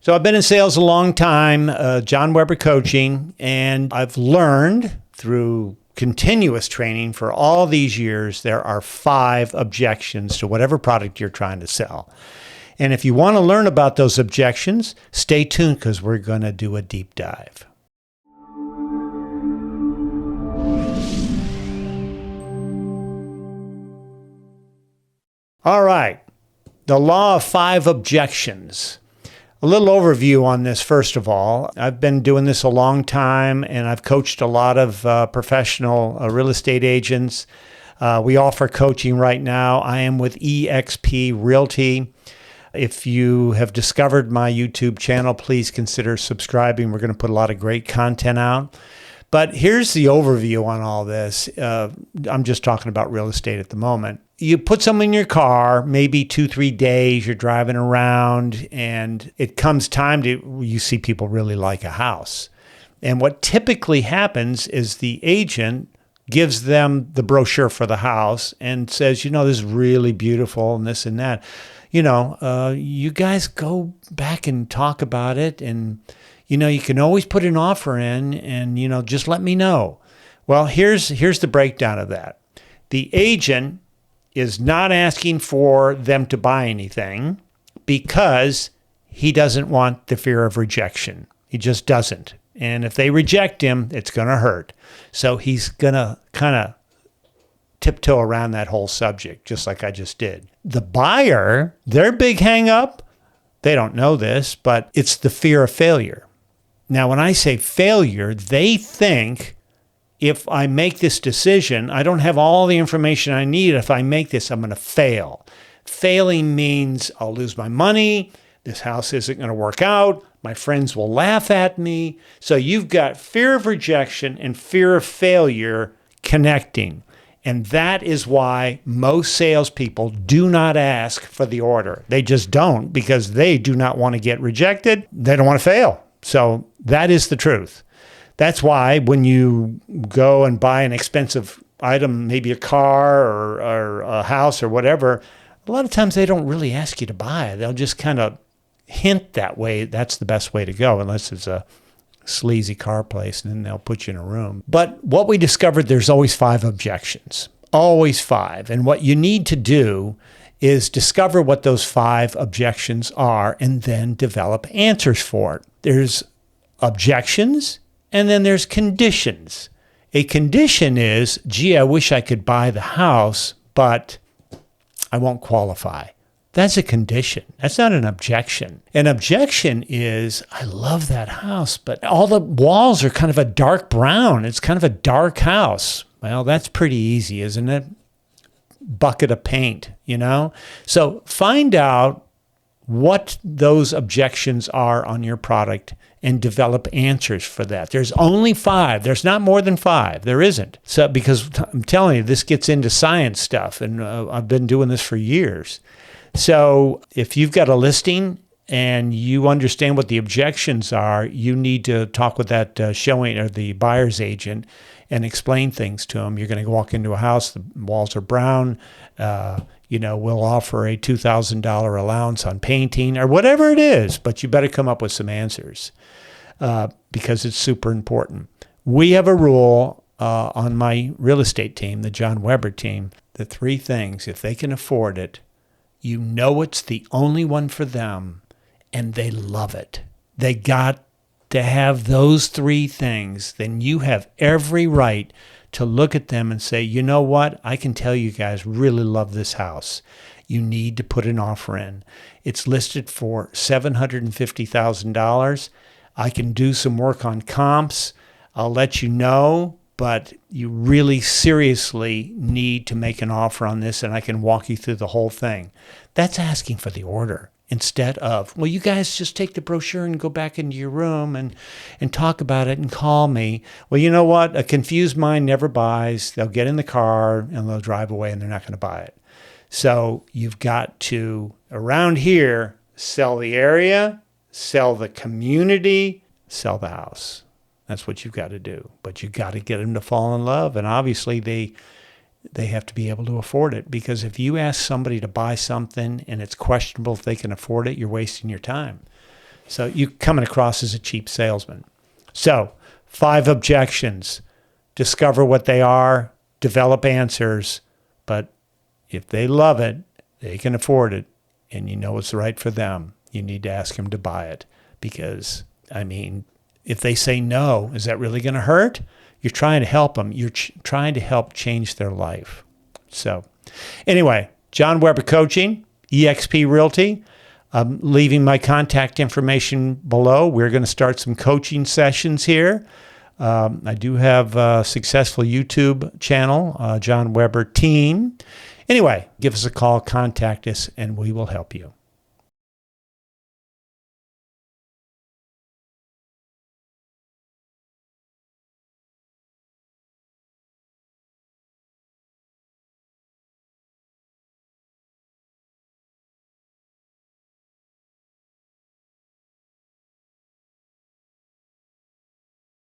So I've been in sales a long time, John Weber Coaching, and I've learned through continuous training for all these years, there are 5 objections to whatever product you're trying to sell. And if you want to learn about those objections, stay tuned because we're going to do a deep dive. All right, the law of 5 objections. A little overview on this, first of all. I've been doing this a long time, and I've coached a lot of professional real estate agents. We offer coaching right now. I am with eXp Realty. If you have discovered my YouTube channel, please consider subscribing. We're going to put a lot of great content out. But here's the overview on all this. I'm just talking about real estate at the moment. You put someone in your car, maybe 2-3 days, you're driving around, and it comes time you see people really like a house. And what typically happens is the agent gives them the brochure for the house and says, this is really beautiful and this and that. You guys go back and talk about it, and you can always put an offer in and, just let me know. Well, here's the breakdown of that. The agent is not asking for them to buy anything because he doesn't want the fear of rejection. He just doesn't. And if they reject him, it's going to hurt. So he's going to kind of tiptoe around that whole subject, just like I just did. The buyer, their big hang up, they don't know this, but it's the fear of failure. Now, when I say failure, they think if I make this decision, I don't have all the information I need. If I make this, I'm going to fail. Failing means I'll lose my money. This house isn't going to work out. My friends will laugh at me. So you've got fear of rejection and fear of failure connecting. And that is why most salespeople do not ask for the order. They just don't, because they do not want to get rejected. They don't want to fail. So that is the truth. That's why when you go and buy an expensive item, maybe a car or a house or whatever, a lot of times they don't really ask you to buy it. They'll just kind of hint that way. That's the best way to go, unless it's a sleazy car place, and then they'll put you in a room. But what we discovered, there's always 5 objections, always 5. And what you need to do is discover what those 5 objections are and then develop answers for it. There's objections, and then there's conditions. A condition is, I wish I could buy the house, but I won't qualify. That's a condition. That's not an objection. An objection is, I love that house, but all the walls are kind of a dark brown. It's kind of a dark house. Well, that's pretty easy, isn't it? Bucket of paint, So find out what those objections are on your product and develop answers for that. There's only 5. There's not more than 5. There isn't. So, because I'm telling you, this gets into science stuff, and I've been doing this for years. So if you've got a listing and you understand what the objections are, you need to talk with that showing or the buyer's agent and explain things to them. You're going to walk into a house, the walls are brown, we'll offer a $2,000 allowance on painting or whatever it is, but you better come up with some answers because it's super important. We have a rule on my real estate team, the John Weber team, the 3 things. If they can afford it, it's the only one for them, and they love it. They got to have those 3 things. Then you have every right to look at them and say, you know what? I can tell you guys really love this house. You need to put an offer in. It's listed for $750,000. I can do some work on comps. I'll let you know, but you really seriously need to make an offer on this, and I can walk you through the whole thing. That's asking for the order instead of, well, you guys just take the brochure and go back into your room and talk about it and call me. Well, you know what? A confused mind never buys. They'll get in the car and they'll drive away and they're not going to buy it. So you've got to, around here, sell the area, sell the community, sell the house. That's what you've got to do. But you've got to get them to fall in love. And obviously they have to be able to afford it, because if you ask somebody to buy something and it's questionable if they can afford it, you're wasting your time. So you're coming across as a cheap salesman. So 5 objections. Discover what they are, develop answers, but if they love it, they can afford it, and you know it's right for them, you need to ask them to buy it. Because, I mean, if they say no, is that really going to hurt? You're trying to help them. You're trying to help change their life. So anyway, John Weber Coaching, eXp Realty. I'm leaving my contact information below. We're going to start some coaching sessions here. I do have a successful YouTube channel, John Weber Team. Anyway, give us a call, contact us, and we will help you.